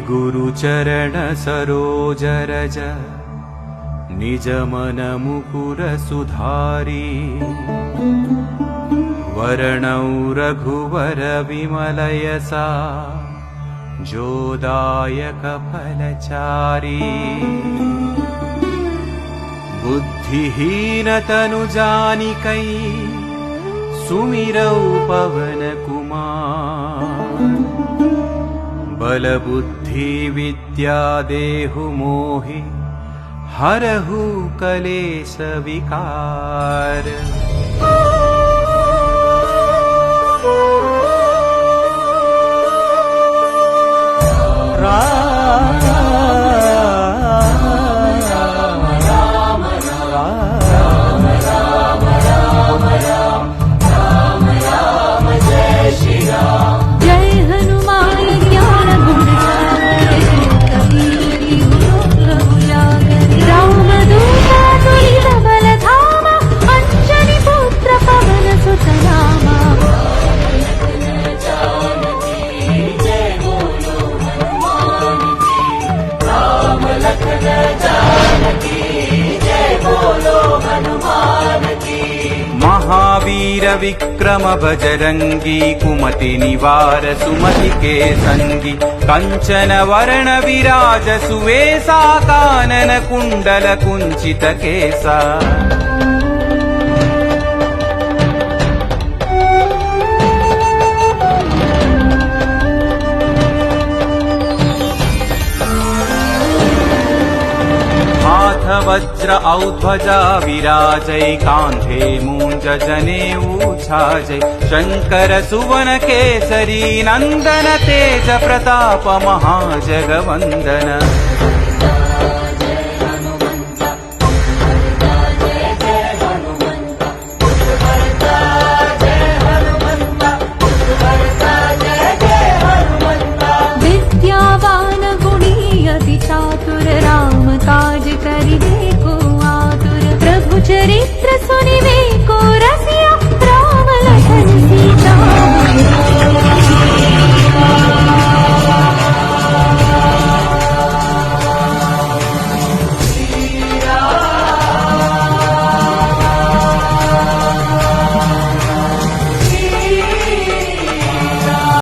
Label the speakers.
Speaker 1: गुरुचरण सरोज रज निज मन मुकुर सुधारी वर्णौ रघुवर विमलयसा जोदायक फलचारी बुद्धिहीन तनु जानिकै सुमिरौ पवन कुमार बल बुद्धि विद्या देहु मोहि हरहु कलेश विकार। महावीर विक्रम बजरंगी कुमति निवार सुमति के संगी कंचन वर्ण विराज सुवेशा कानन कुंडल कुंचित केसा। वज्र औध्वजा विराजै कान्धे मूंज जनेऊ छाजै शंकर सुवन केसरी नंदन तेज प्रताप महाजगवंदन।
Speaker 2: विद्यावान गुणी अति चातुर राम काज करिबे को आतुर प्रभु चरित्र